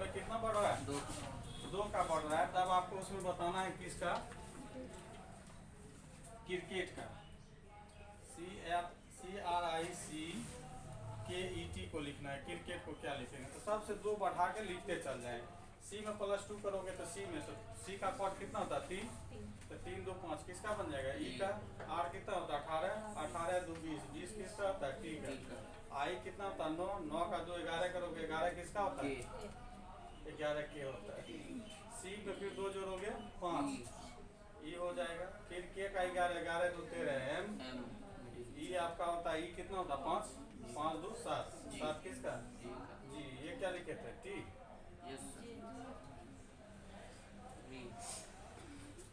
में कितना बढ़ रहा है? 2 का बढ़ रहा है। तब आपको उसमें बताना है किसका? क्रिकेट का। CRICKET को लिखना है। क्रिकेट को क्या लिखेंगे? तो सबसे 2 बढ़ा के लिखते चल जाएंगे। सी में +2 करोगे तो सी में, तो सी का कॉट कितना होता है? 3। तो 3 2 5 किसका बन जाएगा? ई का। आर कितना होता है? 18। 18 2 20। 20 किसका होता है? टी का। आई कितना होता है? 9। 9 का 2 11 करोगे, 11 किसका होता है? 11 के होता है। सी में फिर 2 जोड़ोगे 5, ई हो जाएगा। फिर के का 11, 11 2 13 एम। ई आपका होता है, ई कितना होता है? 5। 5 2 7। 7 किसका? जी। ये क्या लिखे थे? टी।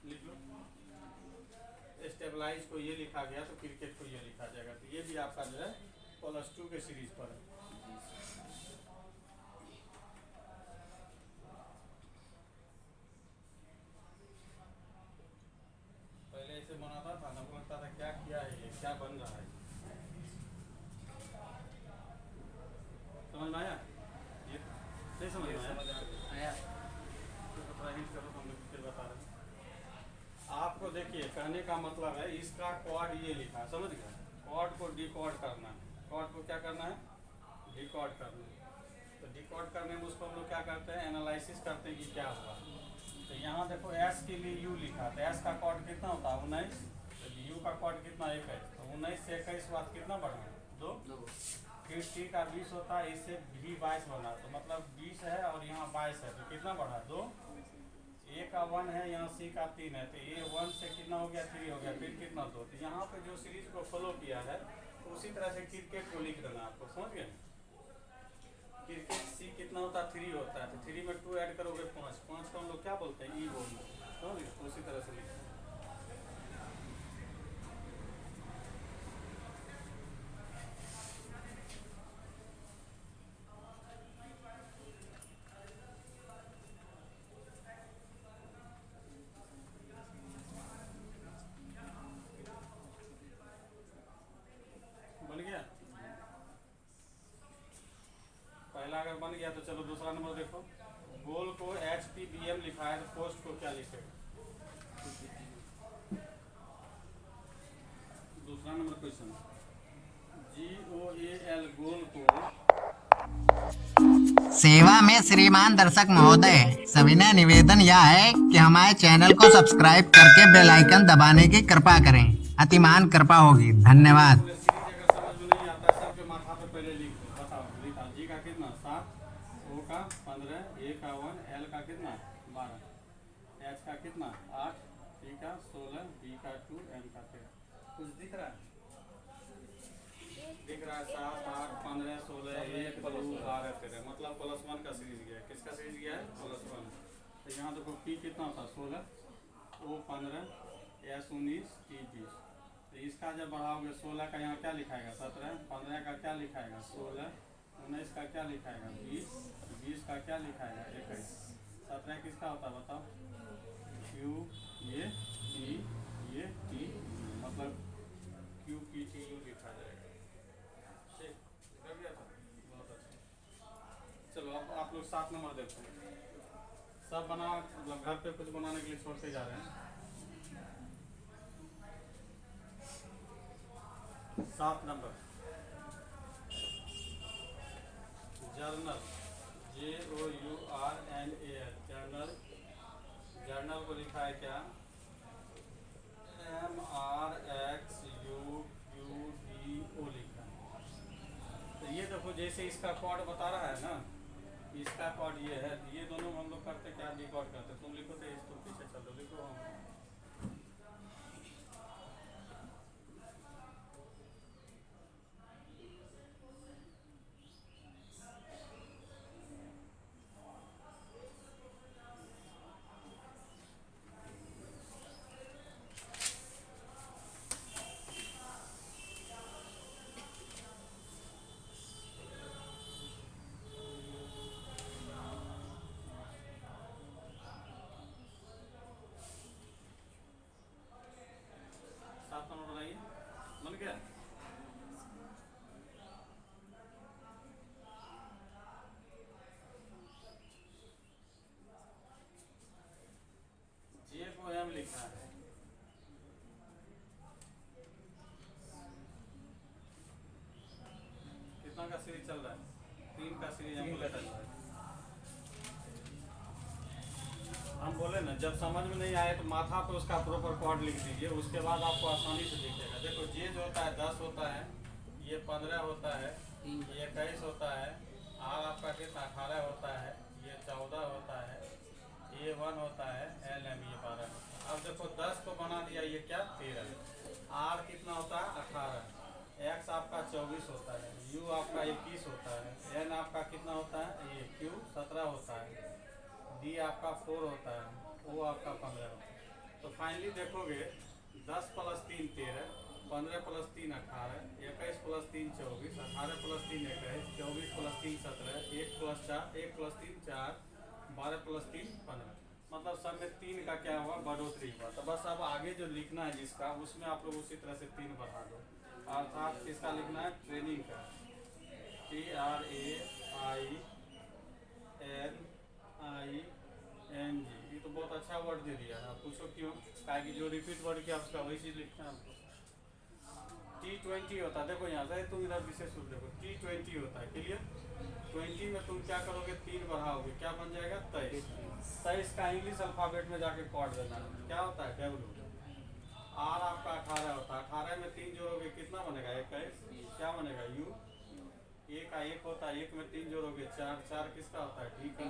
लिख लो। स्टेबलाइज को ये लिखा गया तो क्रिकेट को ये लिखा जाएगा। तो ये भी आपका जो है +2 के सीरीज पर है। पहले ऐसे बनाता था ना, लगता था क्या किया है ये, क्या बन रहा है। समझ में आया? ये नहीं समझ में आया? तो थोड़ा हिंट करो, हम लोग फिर बता रहे हैं आपको। देखिए, कहने का मतलब है इसका क्वाड ये लिखा, समझ गए? क्वाड को डिकोड करना है। क्वाड को क्या करना है? डिकोड करना है। तो डिकोड करने में उसको हम लोग क्या करते हैं? एनालिसिस करते हैं कि क्या हुआ। तो यहाँ देखो, एस के लिए यू लिखा, तो एस का कॉर्ड कितना होता है? 19। तो यू का कॉर्ड कितना? 21। तो 19 से 21 बाद कितना बढ़ा? 2। फिर टी का 20 होता है, इससे भी 22 बना, तो मतलब 20 है और यहाँ 22 है, तो कितना बढ़ा? 2। ए का 1 है, यहाँ सी का 3 है, तो ये 1 से कितना हो गया? 3 हो गया। फिर कितना? 2। तो यहाँ पे जो सीरीज को फॉलो किया है, तो उसी तरह से क्रिकेट को लिख देना आपको, समझ गए? क्रिकेट सी कितना होता है? 3 होता है, तो 3 में 2 ऐड करोगे 5। 5 को हम लोग क्या बोलते हैं? ई बोलते हैं। समझ गए? तो उसी तरह से लिखते हैं। बन गया? पहला अगर बन गया तो चलो दूसरा नंबर देखो। गोल को HPBM लिखा है, तो पोस्ट को क्या लिखेगा? दूसरा नंबर क्वेश्चन, GOAL गोल को। सेवा में श्रीमान दर्शक महोदय, सविनय निवेदन यह है कि हमारे चैनल को सब्सक्राइब करके बेल आइकन दबाने की कृपा करें। अतिमान कृपा होगी। धन्यवाद। सीरीज अगर समझ में नहीं आता है, सबके माथा पे पहले लिख दो। बताओ, लिखा जी का कितना? 7। ओ का 15। ए का 1। एल का कितना? 12। एच का कितना? 8। सी का 16। बी का 2। एम का 13। कुछ दिख रहा है? दिख रहा है? 7 8 15 16 1 2 12 13, मतलब +1 का सीरीज गया है। किसका सीरीज गया है? +1। तो यहाँ देखो, पी कितना था? 16। ओ 15। एस 19। टी 20। तो इसका जब बढ़ाओगे 16 का यहाँ क्या लिखाएगा? 17। 15 का क्या लिखाएगा? 16। 19 का क्या लिखाएगा? 20। 20 का क्या लिखाएगा? 21। 17 किसका होता है बताओ? क्यू, ये टी, ये टी, मतलब क्यू पी टी यू लिखा जाएगा। ठीक, कर दिया था? बहुत अच्छा। चलो अब आप लोग 7 नंबर देखते हैं। सब बना, मतलब घर पे कुछ बनाने के लिए छोड़ते जा रहे हैं। 7 number, journal, JOURNAL, journal. Journal को लिखा है क्या? MRXUQDO लिखा है। तो ये देखो, जैसे इसका कोड बता रहा है ना, इसका कोड ये है, ये दोनों हम लोग करते क्या? डिकोड करते। तुम लिखो तो इसको पीछे चलो, लिखो हम। का सीरीज चल रहा है, 3 का सीरीज हमको चल रहा है। हम बोले ना, जब समझ में नहीं आए तो माथा पे उसका प्रॉपर कॉर्ड लिख दीजिए, उसके बाद आपको आसानी से दिखेगा। देखो जे जो होता है 10 होता है, ये 15 होता है, ये 21 होता है, आर आपका कितना 18 होता है, ये 14 होता है, ये 1 होता है, एल एम ये 12 होता है। अब देखो 10 को बना दिया, ये क्या 13, आर कितना होता है 18, एक्स आपका 24 होता है, यू आपका 21 होता है, एन आपका कितना होता है, ये क्यू 17 होता है, डी आपका 4 होता है, ओ आपका 15 होता है। तो फाइनली देखोगे 10 + 3 13, 15 + 3 18, 21 + 3 24, 18 + 3 21, 24 + 3 17, 1 + 4 1 + 3 4, 12 + 3 15। मतलब सब में 3 का क्या हुआ, बढ़ोतरी हुआ। तो बस अब आगे जो लिखना है जिसका, उसमें आप लोग उसी तरह से 3 बढ़ा दो। अर्थात किसका लिखना है, ट्रेनिंग का, TRAINING। ये तो बहुत अच्छा वर्ड दे दिया है। आप पूछो क्यों, क्या कि जो रिपीट वर्ड किया उसका वही चीज़ लिखना है हमको। T20 होता है, देखो यहाँ से तुम इधर विशेष रूप देखो, T20 होता है, क्लियर। 20 में तुम क्या करोगे, 3 बढ़ाओगे, क्या बन जाएगा 23। 23 का इंग्लिश अल्फ़ाबेट में जाके कॉर्ड देना है, क्या होता है W। आर आपका 18 होता है, 18 में 3 जोड़ोगे कितना बनेगा 21, क्या बनेगा U। ए का 1 होता है, 1 में 3 जोड़ोगे 4, 4 किसका होता है, डी का।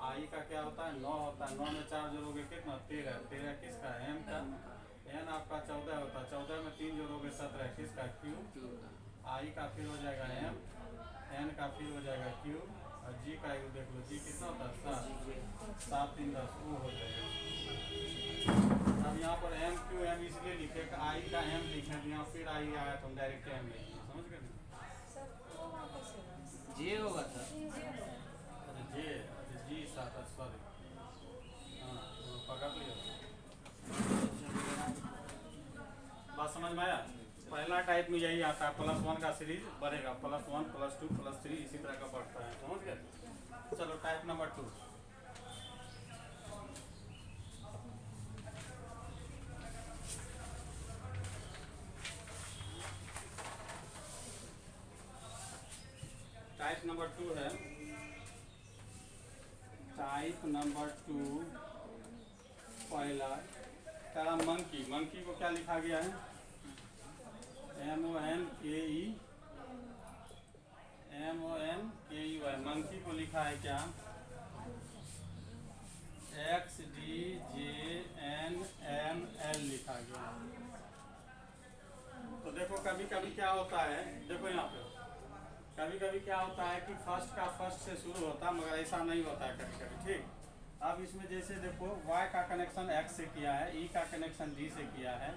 आई का क्या होता है 9 होता है, 9 में 4 जोड़ोगे कितना 13, 13 किसका, एम का। एन आपका 14 होता है, 14 में 3 जोड़ोगे 17 किसका, क्यू। आई का फिर हो जाएगा एम, एन का फिर हो जाएगा क्यू, और जी का यू देख लो, जी कितना होता है 7, 7 3 10 वो हो जाएगा। अब यहाँ पर एम क्यू एम इसलिए लिखे कि आई का एम लिखे, यहाँ फिर आई आया तो हम डायरेक्ट एम लिखे, समझ गए। जे होगा सर, जे जी 7, सॉरी, हाँ तो पकड़ लिया। बात समझ में आया। पहला टाइप में यही आता है, +1 का सीरीज बढ़ेगा, +1 +2 +3 इसी तरह का बढ़ता है, समझ गए। चलो टाइप नंबर 2। टाइप नंबर 2 है, टाइप नंबर 2 पहला कह मंकी। मंकी को क्या लिखा गया है, MONKEY। मंकी को लिखा है क्या, XDJNNL लिखा गया। तो देखो कभी कभी क्या होता है, देखो यहाँ पे कभी कभी क्या होता है कि फर्स्ट का फर्स्ट से शुरू होता है, मगर ऐसा नहीं होता है कभी कभी, ठीक। अब इसमें जैसे देखो Y का कनेक्शन X से किया है, E का कनेक्शन D से किया है,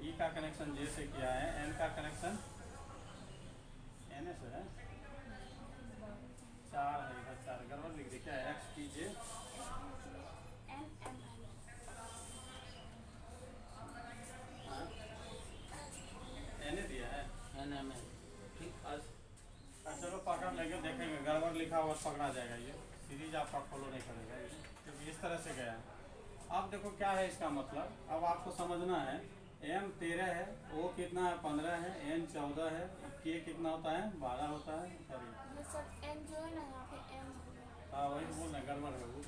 E का कनेक्शन J से किया है, N का कनेक्शन N से है, 4 है इधर, 4 गड़बड़ लिख दी क्या, XTJ N दिया है, NML, ठीक। चलो पकड़ लेंगे, देखेंगे गड़बड़ लिखा हुआ पकड़ा जाएगा, ये सीरीज आपका फॉलो नहीं करेगा ये, क्योंकि इस तरह से गया है। अब देखो क्या है इसका मतलब, अब आपको समझना है, M 13 है, O कितना है 15 है, N 14 है, K कितना होता है 12 होता है, सॉरी हाँ वही बोल रहे गड़बड़ है वो,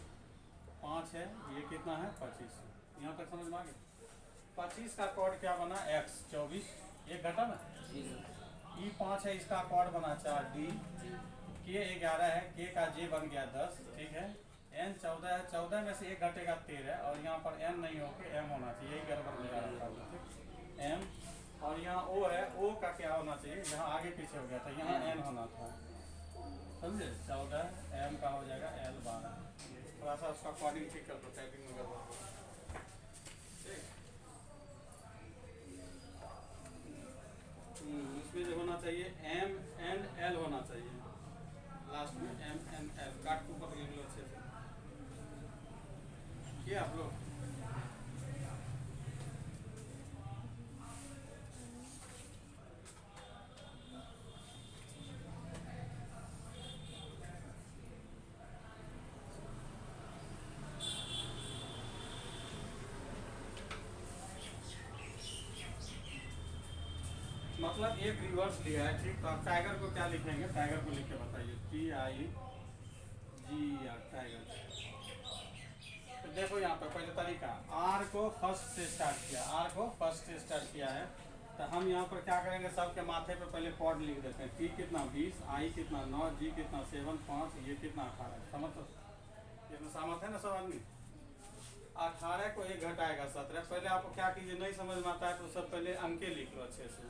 5 है, ये कितना है 25। यहाँ तक समझ में आ गया। 25 का कॉर्ड क्या बना, X 24, एक घटा ना, E 5 है, इसका कॉर्ड बना 4, D, K 11 है, K का J बन गया 10, ठीक है। N 14 है, 14 में से एक घटेगा 13, और यहाँ पर N नहीं होके M होना चाहिए, यही गड़बड़ मिला रखा है, M। और यहाँ O है, O का क्या होना चाहिए, यहाँ आगे पीछे हो गया था, यहाँ N होना था, समझे। 14 M का हो जाएगा L 12। थोड़ा सा उसका कॉर्डिंग ठीक कर दो, टाइपिंग में गड़बड़ हो, ठीक। इसमें जो होना चाहिए M and L होना चाहिए, लास्ट में M and L काट के ऊपर लिख लो अच्छे से, किया आप लोग। मतलब एक रिवर्स लिया है, ठीक। तो आप टाइगर को क्या लिखेंगे, टाइगर को लिख के बताइए, TIGR टाइगर। तो देखो यहाँ पर पहले तरीका, R को फर्स्ट से स्टार्ट किया, R को फर्स्ट से स्टार्ट किया है। तो हम यहाँ पर क्या करेंगे, सबके माथे पर पहले कॉर्ड लिख देते हैं। T कितना 20, I कितना 9, G कितना 7, 5, ये कितना 18। समझ तो ये तो सहमत है ना सब आदमी। 18 को एक घटाएगा 17। पहले आपको क्या कीजिए, नहीं समझ में आता है तो सब पहले अंके लिख लो अच्छे से।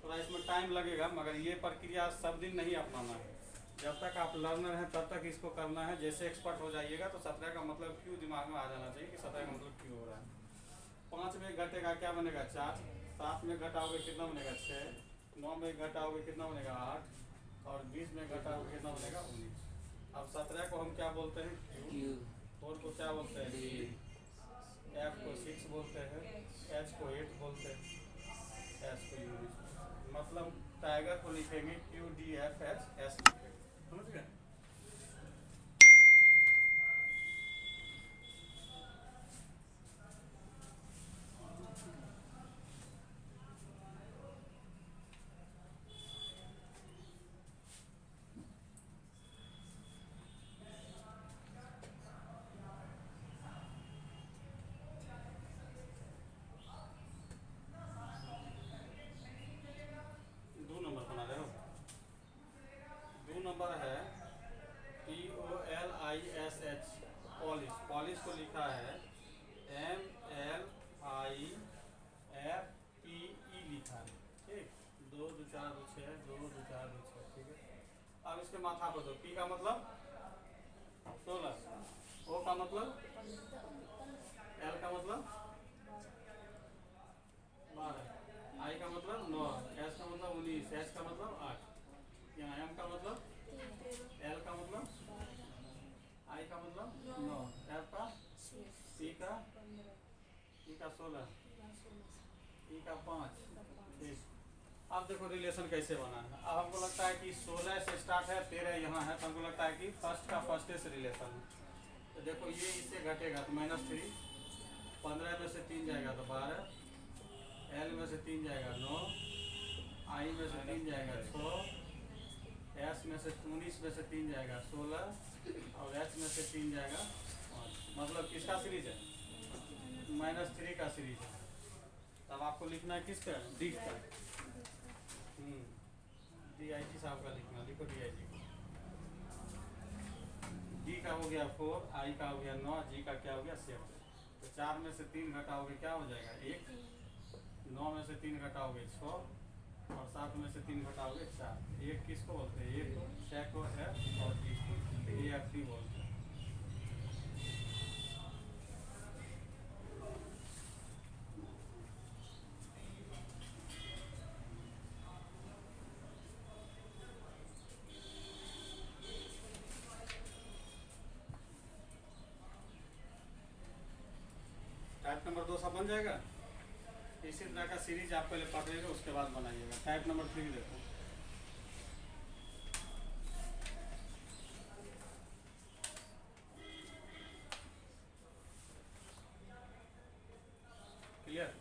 थोड़ा इसमें टाइम लगेगा, मगर ये प्रक्रिया सब दिन नहीं अपनाना है। जब तक आप लर्नर हैं तब तक इसको करना है। जैसे एक्सपर्ट हो जाइएगा तो 17 का मतलब क्यों दिमाग में आ जाना चाहिए कि 17 का मतलब क्यों हो रहा है। 5 में घटेगा क्या बनेगा 4, 7 में घटाओगे कितना बनेगा 6, 9 में घटाओगे कितना बनेगा 8, और 20 में घटाओगे कितना बनेगा 19। अब 17 को हम क्या बोलते हैं Q, 4 को क्या बोलते हैं D, F को 6 बोलते हैं, H को 8 बोलते हैं, S को U। मतलब टाइगर को लिखेंगे QDFHS लिखेंगे, समझ गए। नंबर है POLISH, पॉलिश। पॉलिश को लिखा है MLIFPE लिखा है, ठीक। 2 2 4 2 6, 2 2 4 2 6, ठीक है। अब इसके माथा पर दो। P का मतलब 16, O का मतलब, L का मतलब 12, I का मतलब 9, S का मतलब 19, H का मतलब 8, यहाँ M का मतलब, L का मतलब, I का मतलब 9, F का, C का, E का 16, E का 5, ठीक। अब देखो रिलेशन कैसे बना है। अब हमको लगता है कि 16 से स्टार्ट है, 13 यहाँ है, तो हमको लगता है कि फर्स्ट का फर्स्ट से रिलेशन है। तो देखो ये इससे घटेगा तो -3, 15 में से 3 जाएगा तो 12, L में से 3 जाएगा 9, I में से 3 जाएगा 6, S में से 19 में से 3 जाएगा 16, और H में से 3 जाएगा 5। मतलब किसका सीरीज है, -3 का सीरीज है। तब आपको लिखना है किसका, D का। DIG साहब का लिखना, लिखो DIG। D का हो गया 4, I का हो गया 9, G का क्या हो गया 7। तो 4 में से 3 घटाओगे क्या हो जाएगा 1, 9 में से 3 घटाओगे 6, और 7 में से 3 घटाओगे 4। 1 किसको बोलते हैं, 1 को, 6 को F, और 30 को AFT बोलते हैं। टाइप नंबर 2 सब बन जाएगा। इसी तरह का सीरीज आप पहले पढ़िएगा, उसके बाद बनाइएगा। टाइप नंबर 3 देखो, क्लियर।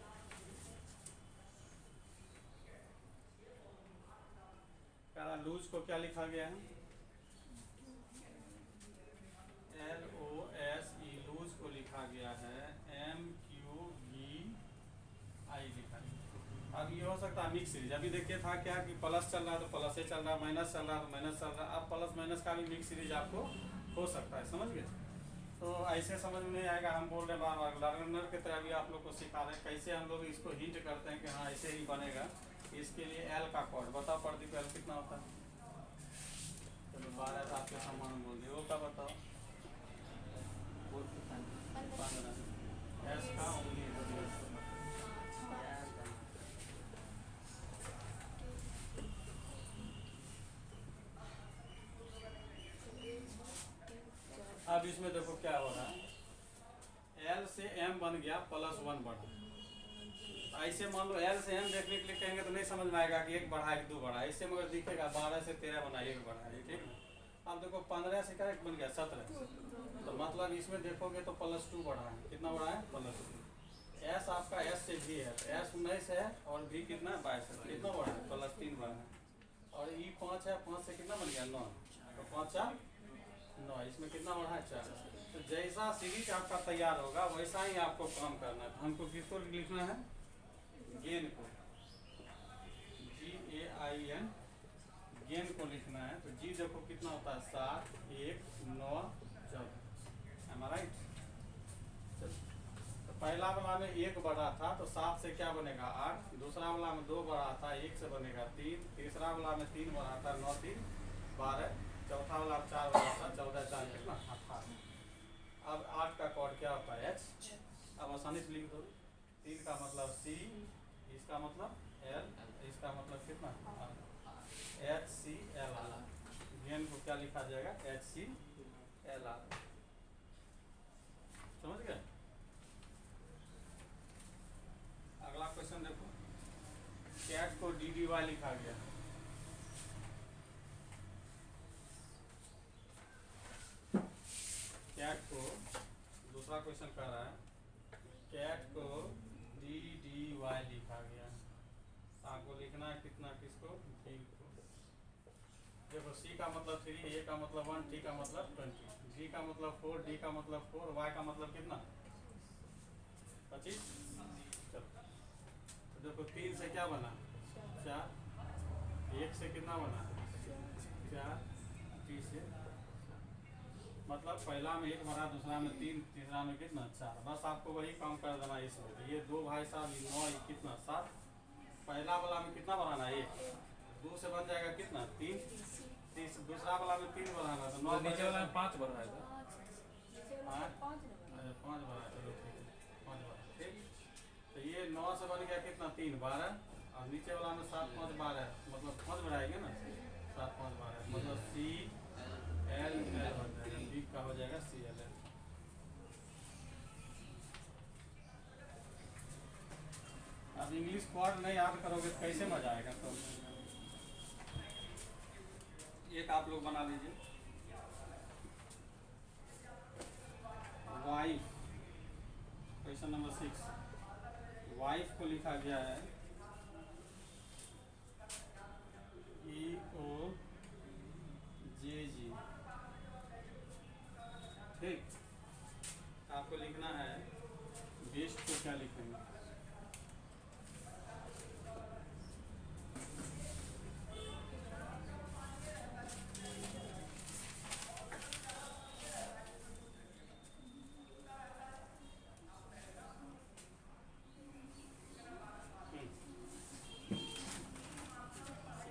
लूज को क्या लिखा गया है, LOSE, लूज को लिखा गया है MQVI लिखा है। अब ये हो सकता है मिक्स सीरीज। अभी देखिए था क्या कि प्लस चल रहा है तो प्लस ही चल रहा है, माइनस चल रहा है तो माइनस चल रहा है। अब प्लस माइनस का भी मिक्स सीरीज आपको हो सकता है, समझ गए। तो ऐसे समझ में नहीं आएगा, हम बोल रहे हैं बार बार, लर्नर की तरह भी आप लोग को सिखा रहे हैं कैसे हम लोग इसको हिंट करते हैं कि हाँ ऐसे ही बनेगा। इसके लिए L का कोड बताओ, प्रदीप L कितना होता है। चलो 12 आपके सामान बोल दिए। O का बताओ, 15, S का 19। अब इसमें देखो क्या हो रहा है, L से M बन गया +1 बढ़ा। ऐसे मान लो L से M देखने के लिए कहेंगे तो नहीं समझ में आएगा कि 1 बढ़ा 1 2 बढ़ा। इससे मगर दिखेगा 12 से 13 बना 1 बढ़ा, ठीक है। अब देखो 15 से क्या बन गया 17, तो मतलब इसमें देखोगे तो +2 बढ़ा है। कितना बढ़ा है, +2। S आपका S से भी है, S 19 है और भी कितना 22 है, कितना बढ़ा है और ई 5 है, 5 से कितना बन गया 9, तो 5 4 9, इसमें कितना बढ़ा है 4। तो जैसा सीरीज आपका तैयार होगा वैसा ही आपको काम करना है। तो हमको किसको लिखना है, गेन को, GAIN गेन को लिखना है। तो जी देखो कितना होता है 7 1 9 14, एम आई राइट। तो पहला वाला में 1 बढ़ा था तो 7 से क्या बनेगा 8, दूसरा वाला में 2 बढ़ा था 1 से बनेगा 3, तीसरा वाला में 3 बढ़ा था 9 3 12, चौथा वाला 4 बढ़ा था 14 4 कितना 18। अब 8 का कोड क्या होता है H, अब आसानी से लिख दो। 3 का मतलब C, इसका मतलब L, इसका मतलब कितना HCl। गेन को क्या लिखा जाएगा HCl। समझ गए। अगला क्वेश्चन देखो, कैट को DDY लिखा गया। कैट को, दूसरा क्वेश्चन कह रहा है कैट को DDY लिखा गया। आपको लिखना है कितना, किसको D को। देखो C का मतलब 3, A का मतलब 1, T का मतलब 20, G का मतलब 4, D का मतलब 4, Y का मतलब कितना 25। चलो तो देखो 3 से क्या बना 4, 1 से कितना बना 4, T से मतलब पहला में 1 भरा, दूसरा में 3, तीसरा में कितना 4। बस आपको वही काम कर देना इसमें। तो ये 2 भाई साहब 9, ये कितना 7। पहला वाला में कितना बढ़ाना 1, 2 से बन जाएगा कितना 3, दूसरा वाला में 3 बढ़ाना तो 9, नीचे वाला में 5 बढ़ रहा है 5 बढ़ा, चलो ठीक है 5 बढ़ा, ठीक। तो ये 9 से बन गया कितना 3 12, और नीचे वाला में 7 5 12, मतलब 5 बढ़ाएंगे ना 7 5 12, मतलब CL बन जाएगा, B का हो जाएगा CL। अब इंग्लिश वर्ड नहीं याद करोगे तो कैसे मजा आएगा। तो एक आप लोग बना लीजिए, वाइफ, क्वेश्चन नंबर 6। वाइफ को लिखा गया है EOJG, ठीक। आपको लिखना है बेस्ट को क्या लिखेंगे,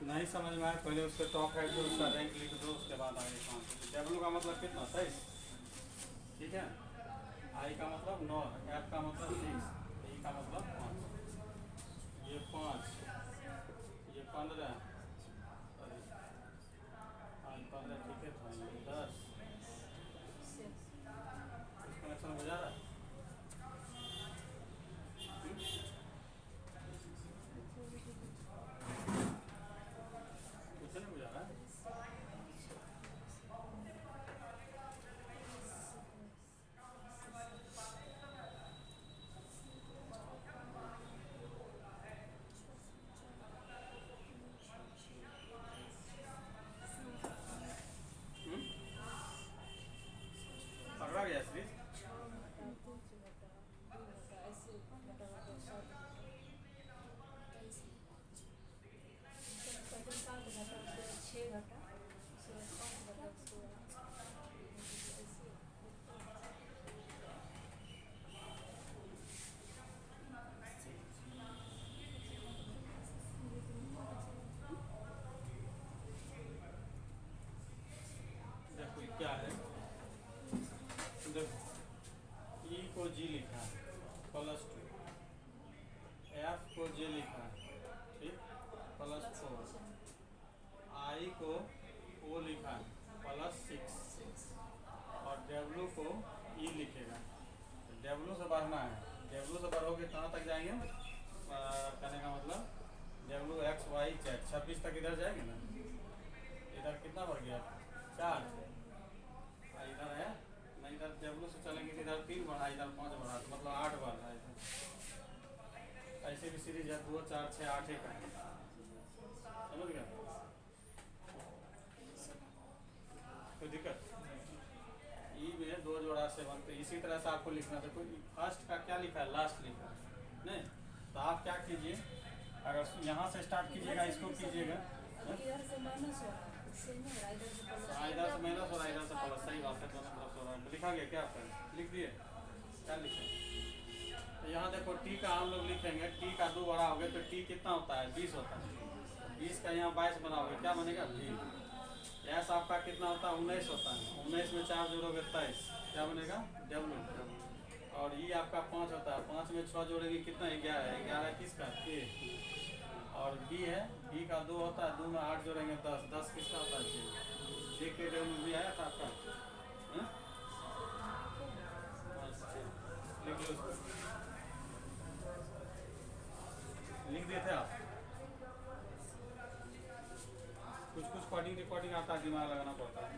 नहीं समझ में आया पहले उसके टॉप हेड पे उसका रैंक लिख दो, उसके बाद आगे काम। डब्ल्यू का मतलब कितना 23, ठीक है। आई का मतलब 9, एफ का मतलब 6, ई का मतलब 5, ये 5, ये 15, 15 ठीक है, तो ये 10। इस कनेक्शन हो जा रहा है। कुछ नहीं बुझा रहा है। पकड़ा गया श्री। देखो क्या है, देखो ई को जी लिखा है +2, एफ को जे लिखा है ठीक +4, आई को ओ लिखा है +6, और डब्ल्यू को ई लिखेगा। तो डब्ल्यू से बढ़ना है, डब्ल्यू से बढ़ोगे कहाँ तक जाएंगे, कहने का मतलब डब्ल्यू एक्स वाई जेड 26 तक इधर जाएंगे ना। इधर कितना बढ़ गया 4, इधर है ना, इधर डब्ल्यू से चलेंगे इधर 3 बढ़ा, इधर 5 बढ़ा, तो मतलब 8 बढ़ रहा है इधर। ऐसे भी सीरीज है 2 4 6 8 का, समझ गया। से आपको लिखना था, कोई फर्स्ट का क्या लिखा है, लास्ट लिखा है नहीं, तो आप क्या कीजिए, अगर यहाँ से स्टार्ट कीजिएगा, इसको कीजिएगा इधर से माइनस हो रहा है, इससे नहीं हो रहा, इधर से प्लस। इधर से माइनस हो रहा है, इधर से प्लस, सही बात है, दोनों तरफ से हो रहा है। लिखा गया क्या आपका, लिख दिए, क्या लिखे, तो यहाँ देखो टी का हम लोग लिखेंगे, टी का 2 बड़ा हो गया तो टी कितना होता है, 20 होता है, 20 का यहाँ 22 बनाओगे, क्या बनेगा, भी। एस आपका कितना होता है, 19 होता है, 19 में 4 जोड़ोगे 23, क्या बनेगा, डब्ल्यू। और ये आपका 5 होता है, 5 में 6 जोड़ेंगे कितना, 11, 11 किसका, ए। और बी है, बी का 2 होता है, 2 में 8 जोड़ेंगे 10, 10 किसका होता है, जे के डब्ल्यू भी आया था आपका, हाँ? लिख लो उसको, लिख दिए थे आप, कुछ कुछ कोडिंग आता है, दिमाग लगाना पड़ता है।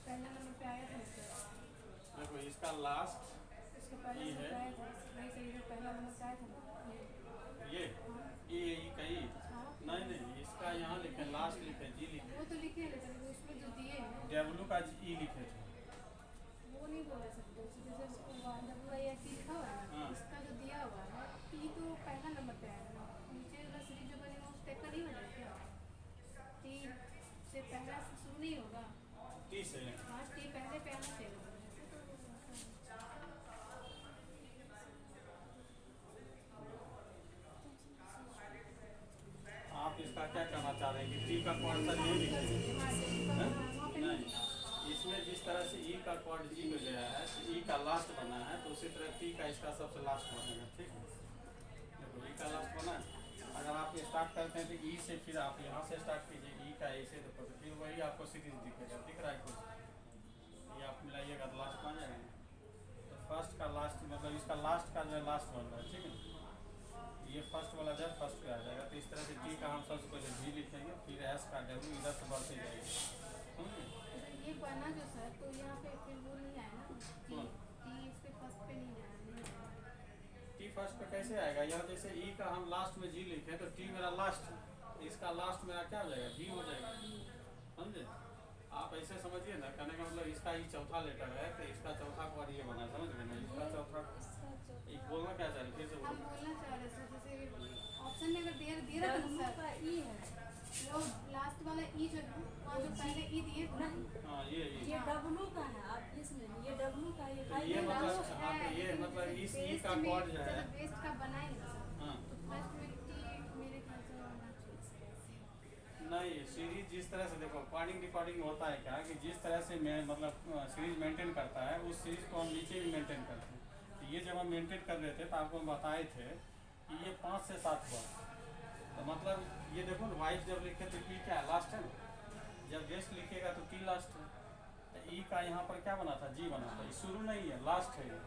पहला नंबर पे आया था सर, देखो इसका लास्ट इसके पहले ये से है, आया था, नहीं सर, इधर पहला नंबर पे आया था ना, ये कहीं नहीं नहीं, इसका यहाँ लिखे, लास्ट लिखे, जी लिखे, वो तो लिखे हैं, लेकिन वो इसमें जो दिए हैं डब्ल्यू का ई लिखे थे, वो नहीं बोला सकते, जैसे WIFT लिखा हुआ है ना, हाँ। इसका जो दिया हुआ है टी तो पहला नंबर पे आया ना, नीचे वाला सीरीज जो बनेगा उस टाइप का नहीं बनेगा क्या, टी से पहला से शुरू नहीं होगा, टी से हाँ टी पहले पे आना चाहिए। आप इसका क्या करना चाह रहे हैं कि टी का क्वाड सर ये लिखे, नहीं, इसमें जिस तरह से ई का क्वाड जी में गया है, ई का लास्ट बना है, तो उसी तरह टी का इसका सबसे लास्ट बनेगा, ठीक है। देखो ई का लास्ट बना है, अगर आप स्टार्ट करते हैं तो ई से, फिर आप यहाँ से स्टार्ट कीजिए, ई का ऐसे, तो फिर वही आपको सीरीज दिखेगा, दिख रहा है कुछ, ये आप मिलाइएगा तो लास्ट बन जाएगा। तो फर्स्ट का लास्ट मतलब इसका लास्ट का जो है लास्ट बन रहा है, ठीक है, ये फर्स्ट वाला जब फर्स्ट पे आ जाएगा, तो इस तरह से टी का हम सबसे पहले भी लिखेंगे, फिर एस का डब्ल्यू इधर से बढ़ते जाएगा, समझिए। ये बना जो सर, तो यहाँ पे फिर वो नहीं आया ना, कौन? टी इसके फर्स्ट पे नहीं आया, नहीं आया। टी फर्स्ट पे कैसे आएगा, यहाँ जैसे ई का हम लास्ट में जी लिखे तो टी मेरा लास्ट है, इसका लास्ट मेरा क्या हो जाएगा, जी हो जाएगा, समझे। आप ऐसे समझिए ना, कहने का मतलब इसका ही चौथा लेटर है, तो इसका चौथा क्वाड ये बना, समझ गए ना, इसका चौथा, एक बोलना क्या चाह रहे, फिर से हम बोलो। बोलना चाह रहे सर, जैसे ऑप्शन में अगर दिया दिया रहता ना सर, ई है वो लास्ट वाला ई जो है, वहाँ जो पहले ई दिए थे ना, हाँ ये ये डब्लू का है, आप इसमें ये डब्लू का ये तो ये मतलब, हाँ तो ये मतलब इस ई का क्वाड जो है, बेस्ट का बनाएंगे सर, हाँ तो फर्स्ट में टी मेरे ख्याल से होना चाहिए। नहीं, सीरीज जिस तरह से देखो, कोडिंग रिकॉर्डिंग होता है क्या कि जिस तरह से मैं मतलब सीरीज मेंटेन करता है, उस सीरीज को हम नीचे भी मेंटेन करते हैं। तो ये जब हम मेंटेन कर रहे थे तो आपको हम बताए थे कि ये 5 से 7 हुआ, तो मतलब ये देखो ना, वाइफ जब लिखे तो ई क्या लास्ट है ना, जब वेस्ट लिखेगा तो टी लास्ट है, तो ई का यहाँ पर क्या बना था, जी बना था, ये शुरू नहीं है, लास्ट है ये,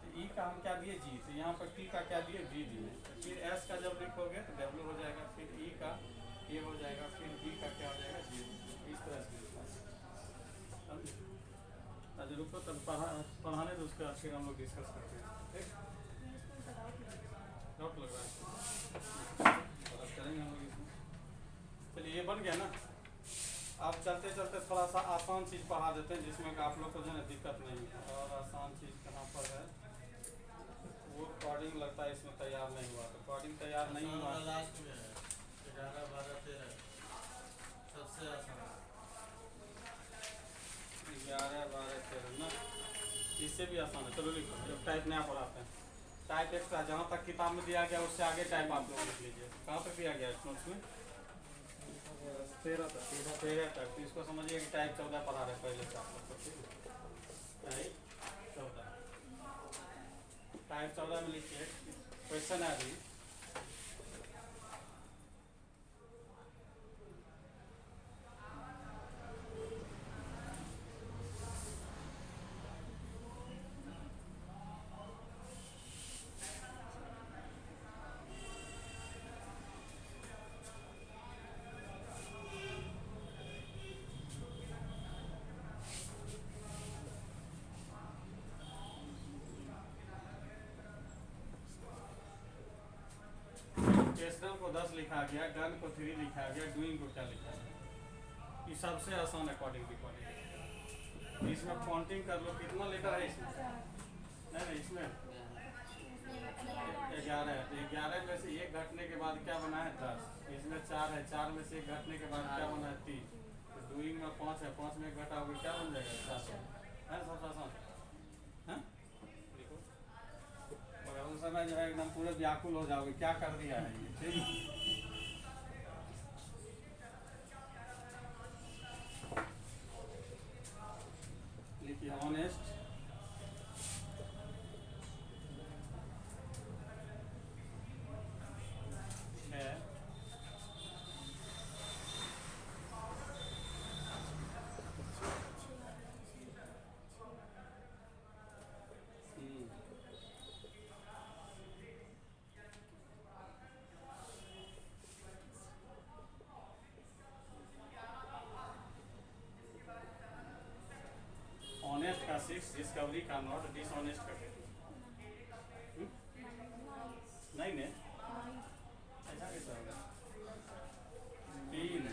तो ई का हम क्या दिए, जी, तो यहाँ पर टी का क्या दिए, बी दिए, तो फिर एस का जब लिखोगे तो डब्ल्यू हो जाएगा, फिर ई का ये हो जाएगा, फिर बी का क्या हो जाएगा, जी, इस तरह से लिखा है। आज रुको तब पढ़ाने तो उसके बाद फिर हम लोग डिस्कस करते हैं, ठीक, डाउट लग रहा है, बात करेंगे हम लोग इसमें। चलिए ये बन गया ना, आप चलते चलते थोड़ा सा आसान चीज़ पढ़ा देते हैं जिसमें कि आप लोग को जो है दिक्कत नहीं है। और आसान चीज़ कहाँ पर है, वो कोडिंग लगता है इसमें तैयार नहीं हुआ, तो कोडिंग तैयार नहीं हुआ, लास्ट में है 11 12 13 सबसे आसान 11 12 13 ना, इससे भी आसान है। चलो लिखो, जब टाइप नया पढ़ाते हैं, टाइप एक्स्ट्रा जहाँ तक किताब में दिया गया उससे आगे टाइप आप लोग लिख लीजिए। कहाँ तक दिया गया है नोट्स में, 13 तक, तो इसको समझिए कि टाइप 14 पढ़ा रहे पहले से आप लोग को, ठीक है, टाइप 14, टाइप 14 में लिखिए, क्वेश्चन है अभी, लिखा गया, डन को 3 लिखा गया, डूइंग को क्या लिखा गया। ये सबसे आसान अकॉर्डिंग टू क्वालिटी। इसमें फॉन्टिंग कर लो, कितना लेटर है इसमें? नहीं इसमें 11 है, तो 11 में से एक घटने के बाद क्या बना है 10। इसमें 4 है, 4 में से एक घटने के बाद क्या बना है 3। डूइंग में 5 है, 5 में एक घटाओगे क्या बन जाएगा 7 है। सबसे आसान है। लिखो मगर उस समय जो है एकदम पूरे व्याकुल हो जाओगे, क्या कर दिया है ये। ठीक लिखिए ऑनेस्ट है ऑनेस्ट का 6, डिस्कवरी का नॉट, डिसऑनेस्ट का 2। नहीं ने ऐसा कैसा होगा। 3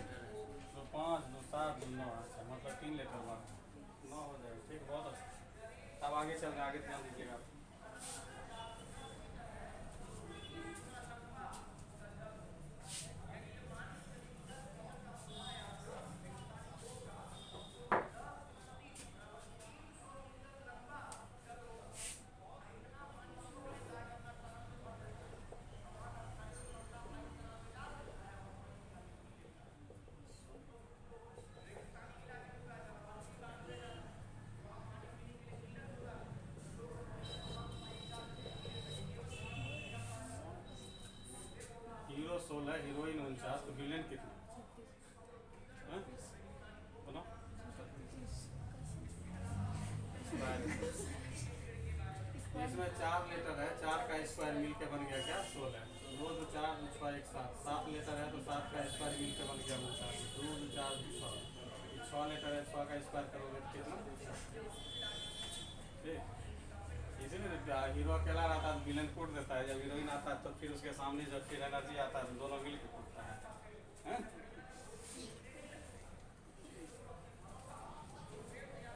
तो 5 2 7 2 9। अच्छा मतलब 3 लेटर बाद 9 हो जाएगा। ठीक बहुत अच्छा। अब आगे चल रहे, आगे ध्यान दीजिएगा। हीरो 16, हीरोइन 49, तो विलेन कितना? हाँ? बोलो। इसमें 4 लेटर है, 4 का स्क्वायर मिल के बन गया क्या 16। 2 2 4 2 6 1 7। 7 लेटर है तो 7 का स्क्वायर मिल के बन गया 49। 2 2 4 2 6। 6 लेटर है, 6 का स्क्वायर करोगे तो कितना? ठीक इसीलिए हीरो अकेला रहता है विलन कूट देता है, जब हीरोइन आता है तो फिर उसके सामने जब फिर एनर्जी आता है तो दोनों मिल के कूटता है।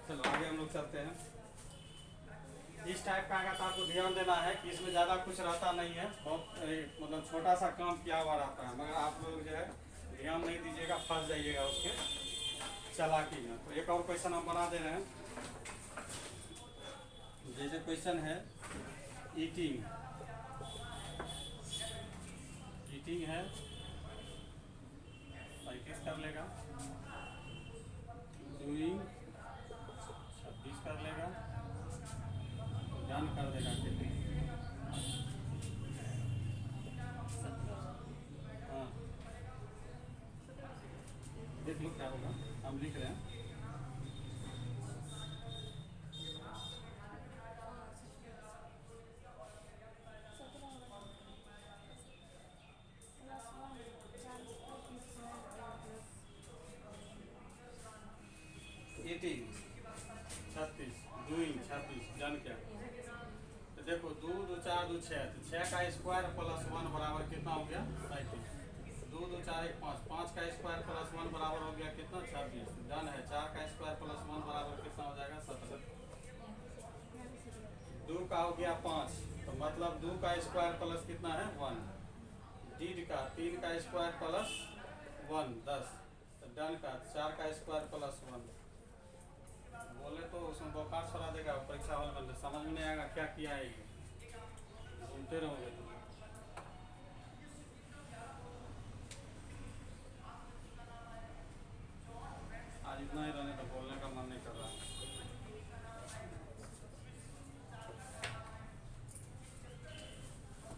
चलो आगे हम लोग चलते हैं। इस टाइप का अगर आपको ध्यान देना है कि इसमें ज़्यादा कुछ रहता नहीं है, बहुत मतलब छोटा सा काम किया हुआ रहता है, मगर आप लोग जो है ध्यान नहीं दीजिएगा, फंस जाइएगा उसके चालाकी में। तो एक और क्वेश्चन हम बना दे रहे हैं। जैसे क्वेश्चन है ईटिंग, ईटिंग है 35 कर लेगा, डूइंग 26 कर लेगा, डन कर देगा कितनी? हाँ देख लो क्या होगा, हम लिख रहे हैं। ईटिंग 36, डूइंग 26, डन क्या? तो देखो 2 2 4 2 6, तो 6 का स्क्वायर प्लस 1 बराबर कितना हो गया 37। 2 2 4 1 5, 5 का स्क्वायर प्लस 1 बराबर हो गया कितना 26। डन है। 4 का स्क्वायर प्लस 1 बराबर कितना हो जाएगा 17। 2 का हो गया 5, तो मतलब 2 का स्क्वायर प्लस कितना है 1। डीड का 3 का स्क्वायर प्लस 1 10। तो डन का 4 का स्क्वायर प्लस 1। बोले तो उसमें बुखार छड़ा देगा परीक्षा हॉल में, समझ में नहीं आएगा क्या किया है ये, घूमते रहोगे तुम। आज इतना ही रहने का, बोलने का मन नहीं कर रहा।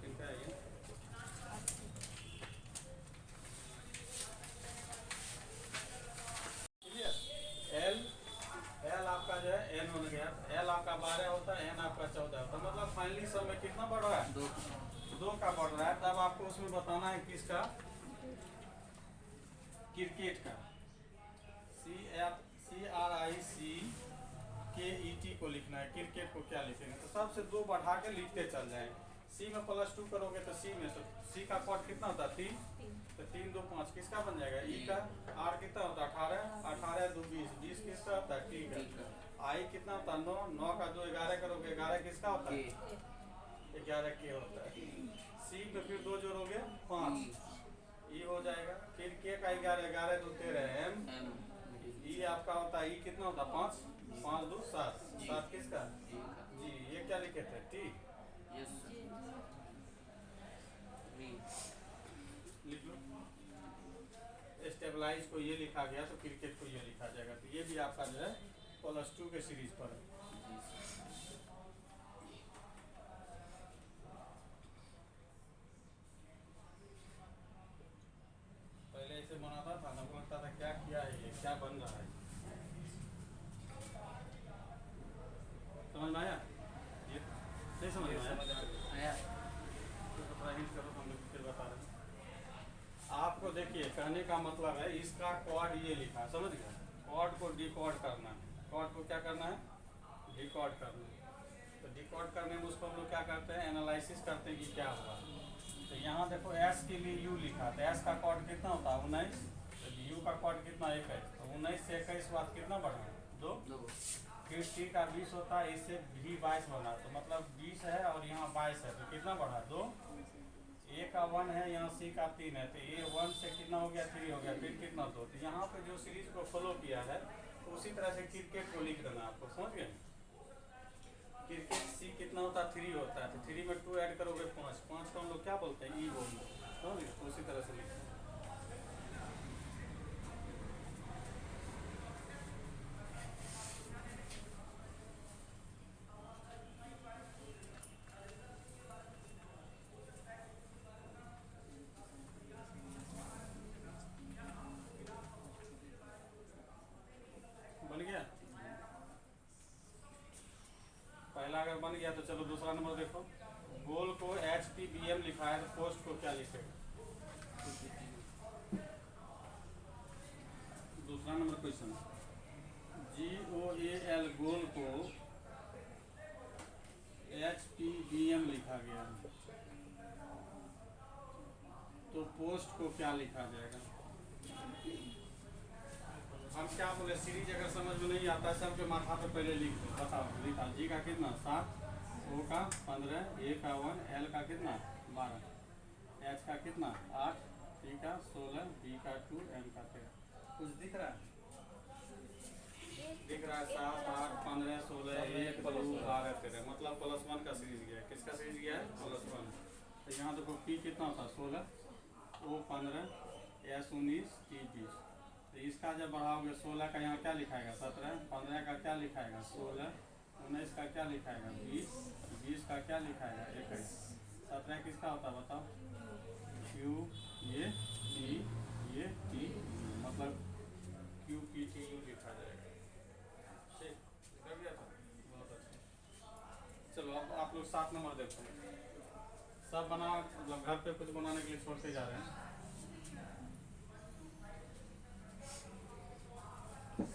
किनका है ये? एल आपका जो है एन हो गया, एल आपका 12 होता है, एन आपका 14 होता है, मतलब फाइनली सब में कितना बढ़ रहा है 2 का बढ़ रहा है। तब आपको उसमें बताना है किसका, क्रिकेट का। CRICKET को लिखना है, क्रिकेट को क्या लिखेंगे तो सबसे 2 बढ़ा के लिखते चल जाएंगे। सी में +2 करोगे तो सी में, तो सी का कॉट कितना होता है 3, तो 3 2 5 किसका बन जाएगा ई का। आर कितना होता है 18, 18 2 20, 20 किसका होता है टी का। आई कितना होता है 9, 9 का 2 11 करोगे 11 किसका होता है 11 के होता है। सी में फिर 2 जोड़ोगे 5 ई हो जाएगा। फिर के का 11, 11 2 13 एम, ई आपका होता है ई कितना होता है 5, 5 2 7, 7 किसका जी। ये क्या लिखे थे टी, लिख लो। स्टेबलाइज को ये लिखा गया तो क्रिकेट को ये लिखा जाएगा। तो ये भी आपका जो है +2 के सीरीज पर है। पहले ऐसे बनाता था ना, लगता था क्या किया है ये, क्या बन रहा है। समझ में आया ये, नहीं समझ में आया तो थोड़ा हिंट करो, हम लोग फिर बता रहे हैं आपको। देखिए कहने का मतलब है इसका कॉर्ड ये लिखा, समझ गए। कॉर्ड को डिकोड करना है, कॉर्ड को क्या करना है डिकोड करना है। तो डिकोड करने में उसको हम लोग क्या करते हैं एनालिसिस करते हैं कि क्या हुआ। तो यहाँ देखो एस के लिए यू लिखा, तो एस का कॉर्ड कितना होता है 19, तो यू का कॉर्ड कितना 21, तो 19 से 21 बाद कितना बढ़ा 2। फिर टी का 20 होता है, इससे भी 22 बना, तो मतलब 20 है और यहाँ 22 है, तो कितना बढ़ा 2। ए का 1 है, यहाँ सी का 3 है, तो ये 1 से कितना हो गया 3 हो गया, फिर कितना 2। तो यहाँ पे जो सीरीज को फॉलो किया है तो उसी तरह से क्रिकेट को लिख देना आपको, समझ गए। क्रिकेट सी कितना होता है 3 होता है, तो 3 में 2 ऐड करोगे 5, 5 को हम लोग क्या बोलते हैं ई बोलते हैं, समझ गए। तो उसी तरह से लिखते हैं। बन गया पहला, अगर बन गया तो चलो दूसरा नंबर देखो। गोल को HPBM लिखा है, तो पोस्ट को क्या लिखेगा। दूसरा नंबर क्वेश्चन, GOAL गोल को HPBM लिखा गया है, तो पोस्ट को क्या लिखा जाएगा। हम क्या बोले, सीरीज अगर समझ में नहीं आता है सबके माथा पे पहले लिख दो, बताओ लिखा। जी का कितना 7, O का 15, A का 1, L का कितना 12, H का कितना 8, T का 16, B का 2, M का 13। कुछ दिख रहा है, दिख रहा है 7 8 15 16 1 2 12 13, मतलब +1 का सीरीज गया है। किसका सीरीज गया है +1। तो यहाँ देखो P कितना था 16, O 15, S 19, T 20। तो इसका जब बढ़ाओगे 16 का यहाँ क्या लिखाएगा 17, 15 का क्या लिखाएगा 16, 19 का क्या लिखाएगा 20, 20 का क्या लिखाएगा 21, 17 किसका होता है बताओ Q, ये T, ये T, मतलब QPTU लिखा जाएगा। ठीक कर दिया था, बहुत अच्छा। चलो अब आप लोग 7 नंबर देखो। सब बना, मतलब घर पे कुछ बनाने के लिए छोड़ते जा रहे हैं।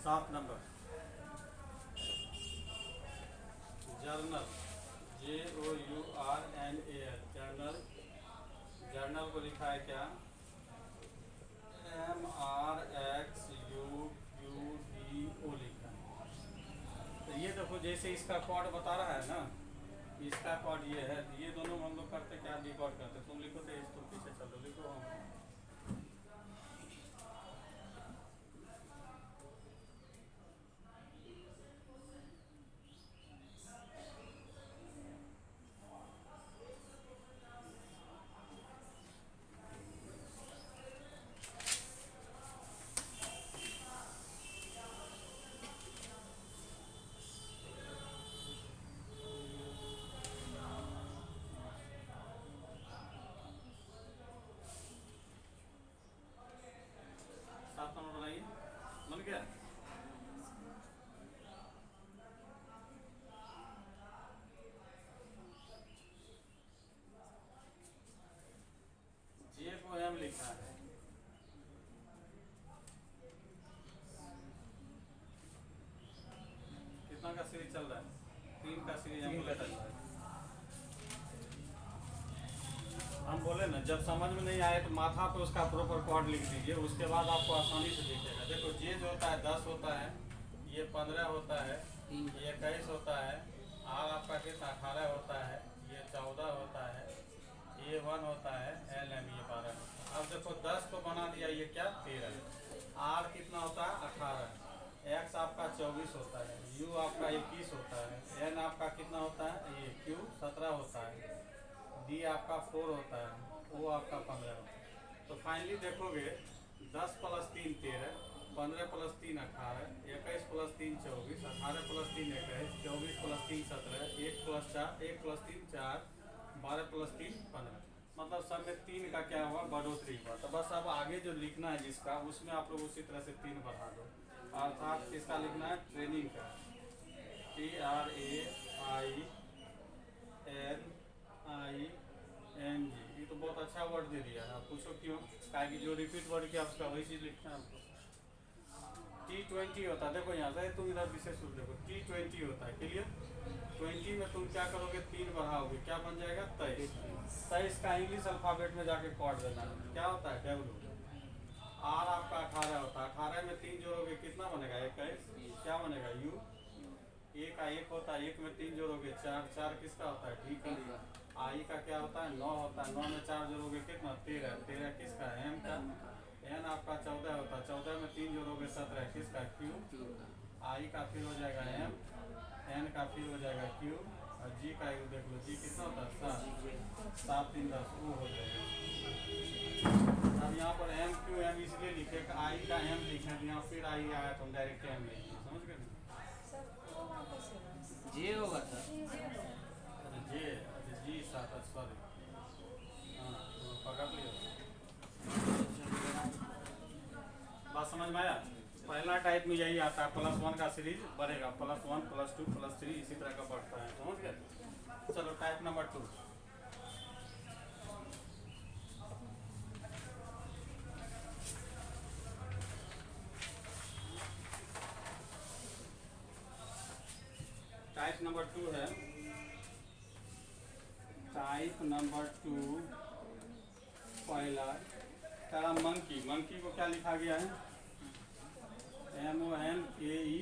7 number journal, JOURNAL, journal. Journal को लिखा है क्या MRXUQDO लिखा है। तो ये देखो जैसे इसका कोड बता रहा है ना, इसका कोड ये है, ये दोनों हम लोग करते क्या डिकोड करते। तुम लिखो तो तुम पीछे चलो, लिखो हम बनाइए, बन गया। जे को एम लिखा है, कितना का सीरीज चल रहा है 3 का सीरीज हमको चल रहा है। हम बोले ना, जब समझ में नहीं आए तो माथा पे उसका प्रॉपर कोड लिख दीजिए, उसके बाद आपको आसानी से दिखेगा। देखो जे जो होता है 10 होता है, ये 15 होता है, ये 21 होता है, आर आपका कितना 18 होता है, ये 14 होता है, ये 1 होता है, एल एम ये 12 होता है। अब देखो 10 को बना दिया, ये क्या 13, आर कितना होता है 18, एक्स आपका 24 होता है, यू आपका 21 होता है, एन आपका कितना होता है, ये क्यू 17 होता है, डी आपका 4 होता है, ओ आपका 15 होता है। तो फाइनली देखोगे 10 + 3 13, 15 + 3 18, 21 + 3 24, 18 + 3 21, 24 + 3 17, 1 + 4 1 + 3 4, 12 + 3 15। मतलब सब में 3 का क्या हुआ, बढ़ोतरी हुआ। तो बस अब आगे जो लिखना है जिसका, उसमें आप लोग उसी तरह से 3 बढ़ा दो। अर्थात किसका लिखना है, ट्रेनिंग का, TRAINING। ये तो बहुत अच्छा वर्ड दे दिया है। आप पूछो क्यों, क्या कि जो रिपीट वर्ड किया उसका वही चीज़ लिखना है आपको। T20 होता है, देखो यहाँ से तुम इधर विशेष रूप देखो, T20 होता है, क्लियर। 20 में तुम क्या करोगे, 3 बढ़ाओगे, क्या बन जाएगा 23। 23 का इंग्लिश अल्फ़ाबेट में जाके कोड देना है, क्या होता है W। आर आपका 18 होता है, 18 में 3 जोड़ोगे कितना बनेगा 21, क्या बनेगा U। ए का 1 होता है, 1 में 3 जोड़ोगे 4, 4 किसका होता है, डी का। आई का क्या होता है 9 होता है, 9 में 4 जोड़ोगे कितना 13, 13 किसका, एम का। एन आपका 14 होता है, 14 में 3 जोड़ोगे 17 किसका, क्यू। आई का फिर हो जाएगा एम, एन का फिर हो जाएगा क्यू, और जी का यू देख लो, जी कितना होता है 7, 7 3 10 वो हो जाएगा। अब यहाँ पर एम क्यू एम इसलिए लिखे, आई का एम लिखे, यहाँ फिर आई आया तो डायरेक्ट एम लिखे, समझ गए। जे होगा सर, जे जी 7, सॉरी, हाँ तो पकड़ लियो। बात समझ में आया। पहला टाइप में यही आता है, +1 का सीरीज बढ़ेगा, +1 +2 +3 इसी तरह का बढ़ता है, समझ गए। चलो टाइप नंबर 2। टाइप नंबर 2 है, टाइप नंबर 2 पहला तेरा मंकी। मंकी को क्या लिखा गया है, MONKEY,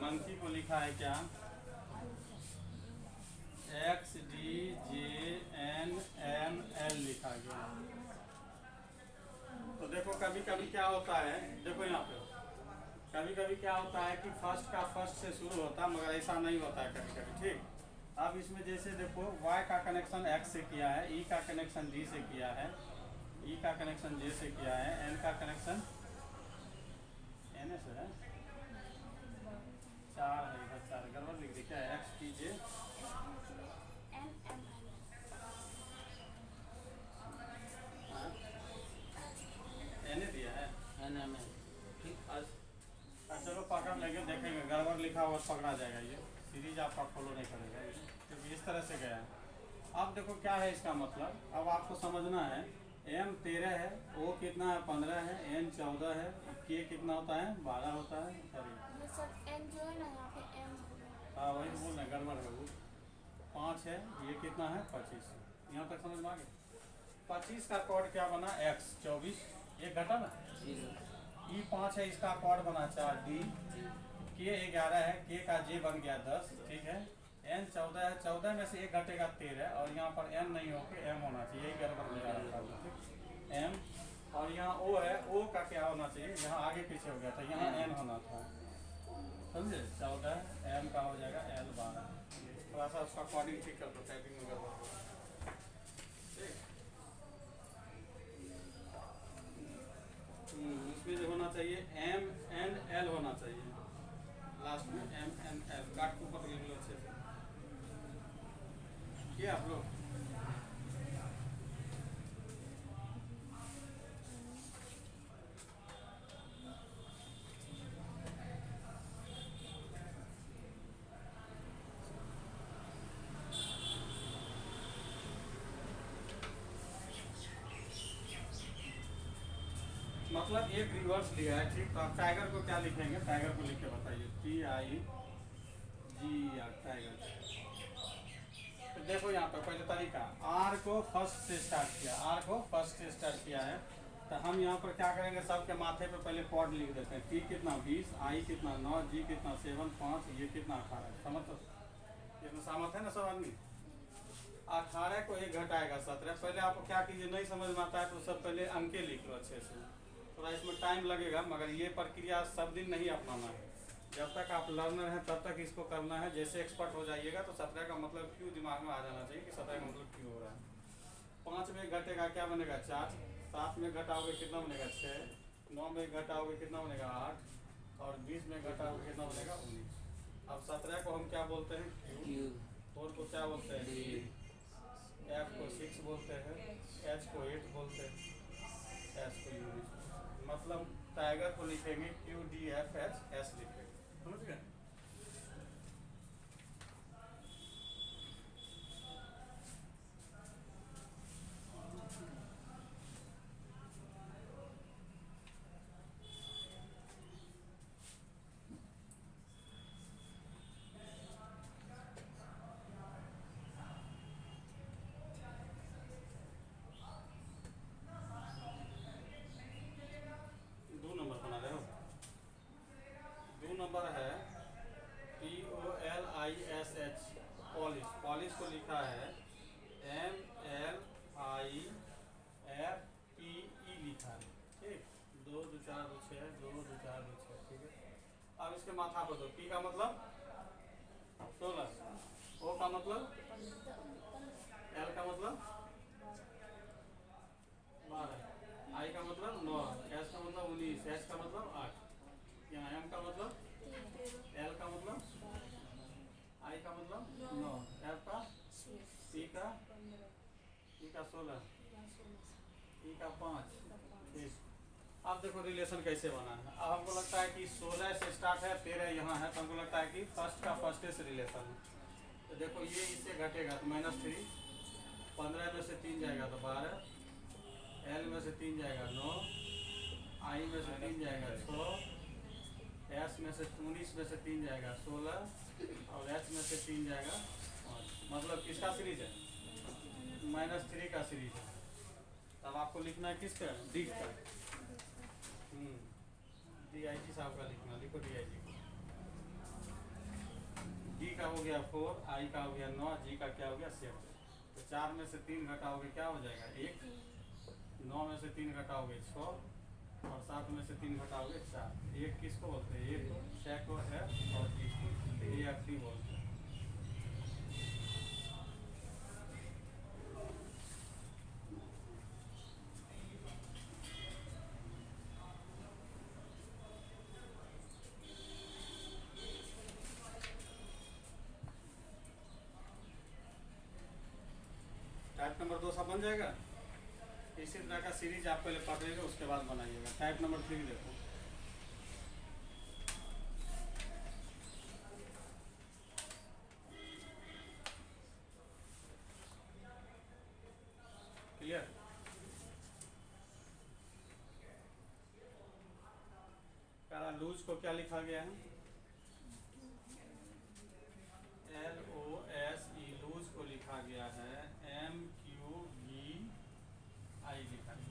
मंकी को लिखा है क्या, XDJNNL लिखा गया। तो देखो कभी कभी क्या होता है, देखो यहाँ पे कभी कभी क्या होता है कि फर्स्ट का फर्स्ट से शुरू होता है, मगर ऐसा नहीं होता है कभी कभी, ठीक। अब इसमें जैसे देखो Y का कनेक्शन X से किया है, E का कनेक्शन D से किया है, E का कनेक्शन J से किया है, N का कनेक्शन N से है, 4 है इधर, 4 गड़बड़ लिख दी क्या, XTJ N दिया है, NML। चलो पकड़ लेंगे, देखेंगे गड़बड़ लिखा हुआ पकड़ा जाएगा, ये सीरीज आपका फॉलो नहीं करेगा क्योंकि इस तरह से गया है। अब देखो क्या है इसका मतलब, अब आपको समझना है, M 13 है, O कितना है 15 है, N 14 है, K कितना होता है 12 होता है, सॉरी सर एन जो है ना यहाँ पे एम हाँ वही बोल रहे गड़बड़ है वो, 5 है, ये कितना है 25। यहाँ तक समझ में आ गया। 25 का कोड क्या बना, X 24, एक घटा ना, E 5 है, इसका कोड बना 4, D, K 11 है, K का J बन गया 10, ठीक है। N 14 है, 14 में से एक घटेगा 13, और यहाँ पर N नहीं होके M होना चाहिए, यही गड़बड़ हो जा रहा था, ठीक। M और यहाँ O है, O का क्या होना चाहिए, यहाँ आगे पीछे हो गया था, यहाँ N होना था, समझे। 14 M का हो जाएगा L 12। थोड़ा सा उसका कोडिंग ठीक कर दो, टाइपिंग में गड़बड़ हो गया, ठीक। इसमें जो होना चाहिए M and L होना चाहिए, लास्ट में M and L काट के ऊपर लिख लो अच्छे से, क्या आप लोग। मतलब एक रिवर्स लिया है, ठीक। तो आप टाइगर को क्या लिखेंगे, टाइगर को लिख के बताइए, TIGER टाइगर। तो देखो यहाँ पे पहले तरीका, आर को फर्स्ट से स्टार्ट किया, आर को फर्स्ट से स्टार्ट किया है, तो हम यहाँ पर क्या करेंगे, सबके माथे पे पहले कॉर्ड लिख देते हैं। टी कितना 20, आई कितना 9, जी कितना 7, 5, ये कितना 18। समझ तो ये तो सहमत है ना सब आदमी। 18 को एक घटाएगा 17। पहले आपको क्या कीजिए, नहीं समझ में आता है तो सब पहले अंके लिख लो अच्छे से, थोड़ा इसमें टाइम लगेगा, मगर ये प्रक्रिया सब दिन नहीं अपनाना है। जब तक आप लर्नर हैं तब तक इसको करना है। जैसे एक्सपर्ट हो जाइएगा तो 17 का मतलब क्यों दिमाग में आ जाना चाहिए कि 17 का मतलब क्यों हो रहा है। 5 में घटेगा क्या बनेगा 4, 7 में घटाओगे कितना बनेगा 6, 9 में घटाओगे कितना बनेगा 8, और 20 में घटाओगे कितना बनेगा 19। अब 17 को हम क्या बोलते हैं क्यू, 4 को क्या बोलते हैं डी, एफ को 6 बोलते हैं, एच को 8 बोलते हैं, एस को यूनिट। मतलब टाइगर को लिखेंगे Q D F H S लिखेंगे, समझ गए। नंबर है POLISH, पॉलिश। पॉलिश को लिखा है MLIFPE लिखा है, ठीक। 2 2 4 2 6, 2 2 4 2 6, ठीक है। अब इसके माथा पर दो। P का मतलब 16, O का मतलब, L का मतलब 12, I का मतलब 9, S का मतलब 19, H का मतलब 8, यहाँ M का मतलब, L का मतलब, I का मतलब 9, F का, C का, E का 16, E का 5, ठीक। अब देखो रिलेशन कैसे बना है। अब हमको लगता है कि 16 से स्टार्ट है, 13 यहाँ है, तो हमको लगता है कि फर्स्ट का फर्स्ट से रिलेशन है। तो देखो ये इससे घटेगा तो -3, 15 में से 3 जाएगा तो 12, L में से 3 जाएगा 9, I में से 3 जाएगा 6, S में से 19 में से 3 जाएगा 16, और H में से 3 जाएगा 5। मतलब किसका सीरीज है, -3 का सीरीज है। तब आपको लिखना है किस पर, डी पर। DIG साहब का लिखना, लिखो DIG। D का हो गया 4, I का हो गया 9, G का क्या हो गया 7। तो 4 में से 3 घटाओगे क्या हो जाएगा 1, 9 में से 3 घटाओगे 6, और 7 में से 3 घटाओगे 4। 1 किसको बोलते हैं, 1 को, 6 को F, और 3 को AFT बोलते हैं। टाइप नंबर 2 सब बन जाएगा। इसी तरह का सीरीज आप पहले पढ़िएगा, उसके बाद बनाइएगा। टाइप नंबर 3 देखो, क्लियर। लूज को क्या लिखा गया है, LOSE, लूज को लिखा गया है MQVI लिखा है।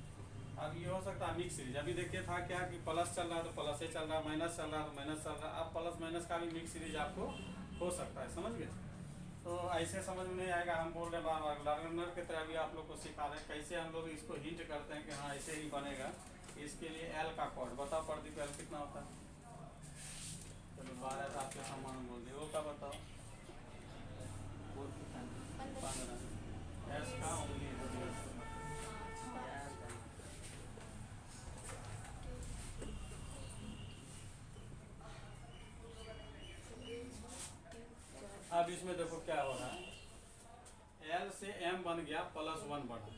अब ये हो सकता है मिक्स सीरीज। अभी देखिए था क्या कि प्लस चल रहा है तो प्लस ही चल रहा है, माइनस चल रहा है तो माइनस चल रहा है। अब प्लस माइनस का भी मिक्स सीरीज आपको हो सकता है, समझ गए। तो ऐसे समझ में नहीं आएगा, हम बोल रहे बार बार लर्नर की तरह भी आप लोग को सिखा रहे हैं कैसे हम लोग इसको हिंट करते हैं कि हाँ ऐसे ही बनेगा। इसके लिए L का कोड बताओ, प्रदीप L कितना होता है। चलो 12 आपके सामान बोल दिए। O का बताओ 15, S का 19। अब इसमें देखो क्या हो रहा है, L से M बन गया +1 बढ़ा।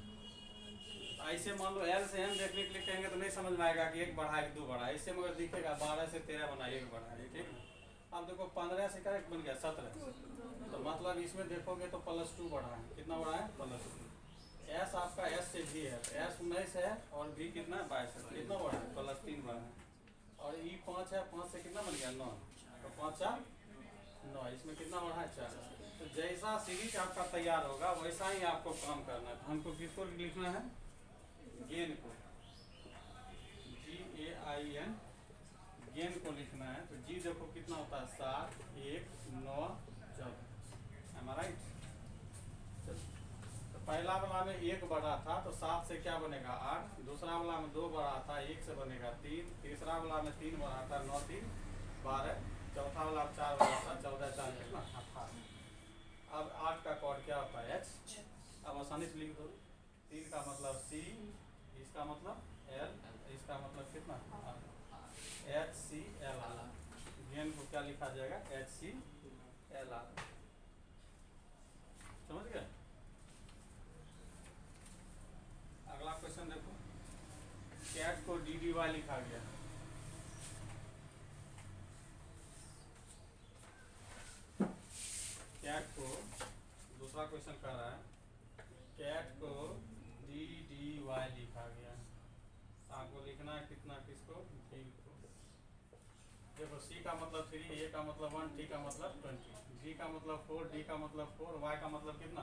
ऐसे मान लो L से M देखने के लिए कहेंगे तो नहीं समझ में आएगा कि 1 बढ़ा 1 2 बढ़ा। इससे मगर दिखेगा 12 से 13 बना 1 बढ़ा, ठीक है। अब देखो 15 से क्या बन गया 17, तो मतलब इसमें देखोगे तो +2 बढ़ा है। कितना बढ़ा है +2। S आपका S से भी है, S 19 है और V कितना 22 है, कितना बढ़ा है +3 बढ़ा है। और E 5 है, 5 से कितना बन गया 9, तो 5 4 9, इसमें कितना बढ़ा है 4। तो जैसा सीरीज आपका तैयार होगा वैसा ही आपको काम करना है। तो हमको किसको लिखना है? गेन को, GAIN, गेन को लिखना है। तो जी देखो कितना होता है 7, 1, 9, 14। एम आई राइट? तो पहला वाला में 1 बढ़ा था तो 7 से क्या बनेगा 8, दूसरा वाला में 2 बढ़ा था 1 से बनेगा 3, तीसरा वाला में 3 बढ़ा था 9, 3, 12, चौथा वाला 4 बढ़ा था 14, 4 कितना 18। अब 8 का कोड क्या होता है H। अब आसानी से लिख दो। 3 का मतलब C, इसका मतलब L, इसका मतलब कितना HCl। गेन को क्या लिखा जाएगा HCl। समझ गए? अगला क्वेश्चन देखो। कैट को DDY लिखा गया। कैट को दूसरा क्वेश्चन कर रहा है, कैट को DDY लिखा गया। आपको लिखना है कितना, किसको? D को। देखो C का मतलब 3, A का मतलब 1, T का मतलब 20, G का मतलब 4, D का मतलब 4, Y का मतलब कितना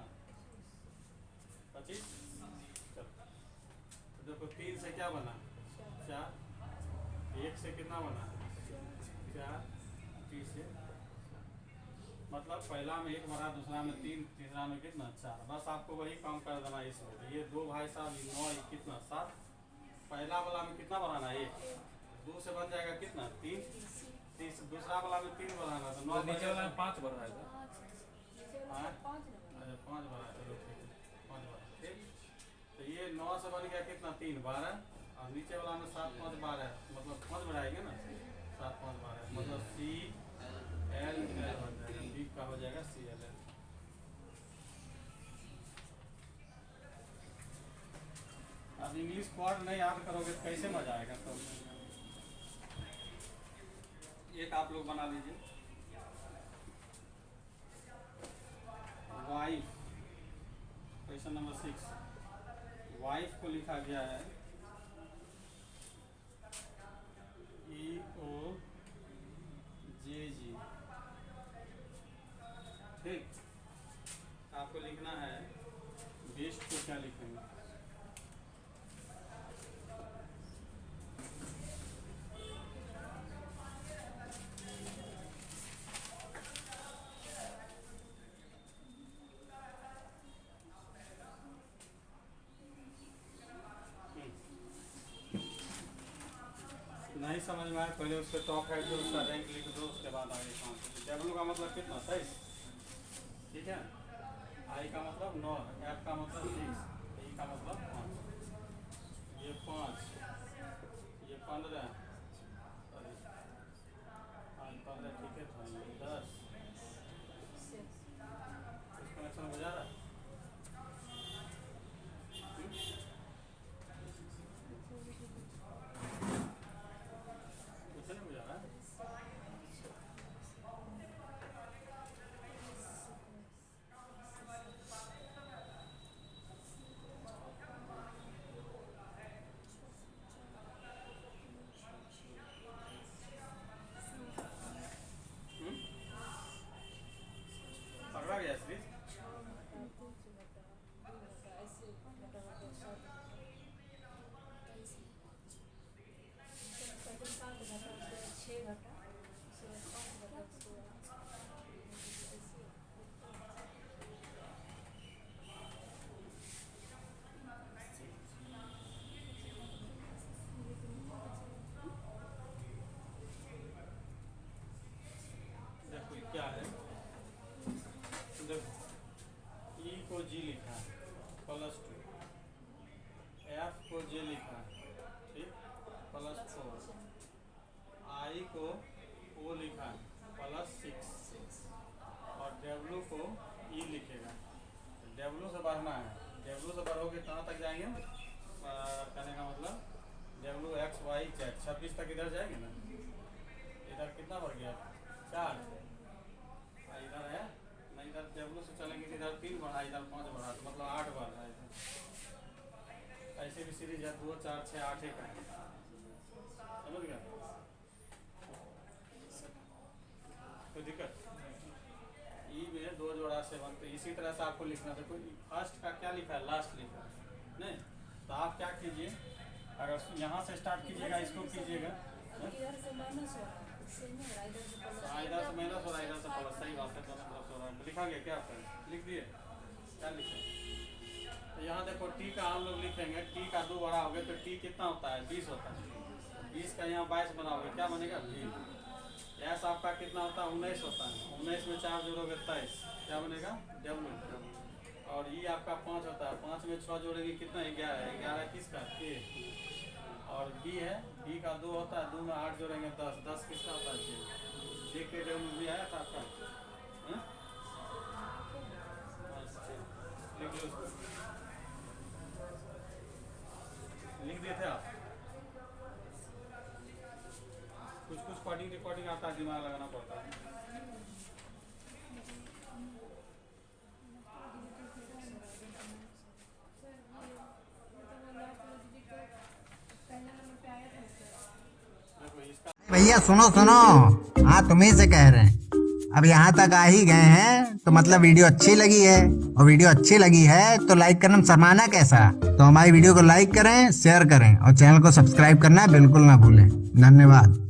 25। चलो तो देखो 3 से क्या बना 4, 1 से कितना बना 4, T से मतलब पहला में 1 भरा, दूसरा में 3, तीसरा में कितना 4। बस आपको वही काम कर देना इसमें। ये 2 भाई साहब 9, ये कितना 7। पहला वाला में कितना बनाना 1, 2 से बन जाएगा कितना 3, दूसरा वाला में 3 बनाना तो 9, नीचे वाला में 5 बढ़ रहा है। अच्छा 5 बना, चलो ठीक है 5 बना, ठीक। तो ये 9 से बन गया कितना 3, 12, और नीचे वाला में 7, 5, 12 मतलब 5 बढ़ाएंगे ना 7, 5, 12 मतलब CL बन जाएगा। B का हो जाएगा CL। अब इंग्लिश वर्ड नहीं याद करोगे तो कैसे मजा आएगा? तो एक आप लोग बना लीजिए। Wife, question number 6। वाइफ को लिखा गया है EOJG। ठीक, आपको लिखना है बेस्ट को क्या लिखेंगे? नहीं समझ में आया पहले उसके टॉप हेड जो उसका रैंक लिख दो, उसके बाद आगे काम। W का मतलब कितना 23, ठीक है। I का मतलब 9, F का मतलब 6, E का मतलब 5, ये 5, ये 15, 15 ठीक है। तो ये 10 कनेक्शन हो जा रहा है। कुछ नहीं हो जा रहा है। पकड़ा गया श्री। देखो क्या है, देखो E को G लिखा है +2, F को J लिखा है ठीक +4, I को O लिखा है +6 और W को E लिखेगा। W से बढ़ना है, W से बढ़ोगे कहाँ तक जाएंगे? कहने का मतलब W X Y Z 26 तक इधर जाएंगे ना। इधर कितना बढ़ गया 4, इधर है ना, इधर W से चलेंगे तो इधर 3 बढ़ा, इधर 5 बढ़ा, तो मतलब 8 बढ़ रहा है इधर। ऐसे भी सीरीज है 2, 4, 6, 8 एक है। समझ गया? कोई दिक्कत? E में 2 जोड़ा 7 तो इसी तरह से आपको लिखना था। कोई फर्स्ट का क्या लिखा है, लास्ट लिखा है नहीं, तो आप क्या कीजिए, अगर यहाँ से स्टार्ट कीजिएगा, इसको कीजिएगा इधर से माइनस हो रहा है, इससे नहीं हो रहा, इधर से प्लस। इधर से माइनस हो रहा है, इधर से प्लस, सही बात है, दोनों तरफ से हो रहा है। लिखा गया क्या आपका, लिख दिए, क्या लिखे? तो यहाँ देखो टी का हम लोग लिखेंगे, टी का 2 बढ़ाओगे तो टी कितना होता है, 20 होता है। 20 का यहाँ 22 बनाओगे, क्या बनेगा 20। एस आपका कितना होता है, 19 होता है। 19 में 4 जोड़ोगे 23, क्या बनेगा डब्ल्यू। और ये आपका 5 होता है, 5 में 6 जोड़ेंगे कितना, 11। 11 किसका, के। और बी है, बी का 2 होता है, 2 में 8 जोड़ेंगे 10। 10 किसका होता है, जे के डब्ल्यू भी आया था आपका, लिख लो उसको, लिख दिए थे आप। कुछ रिकॉर्डिंग आता है, दिमाग लगाना पड़ता है। पहला नंबर पे आया था सर। देखो इसका भैया सुनो सुनो, हाँ तुम्ही से कह रहे हैं। अब यहाँ तक आ ही गए हैं तो मतलब वीडियो अच्छी लगी है, और वीडियो अच्छी लगी है तो लाइक करना शर्माना कैसा। तो हमारी वीडियो को लाइक करें, शेयर करें और चैनल को सब्सक्राइब करना बिल्कुल ना भूलें। धन्यवाद।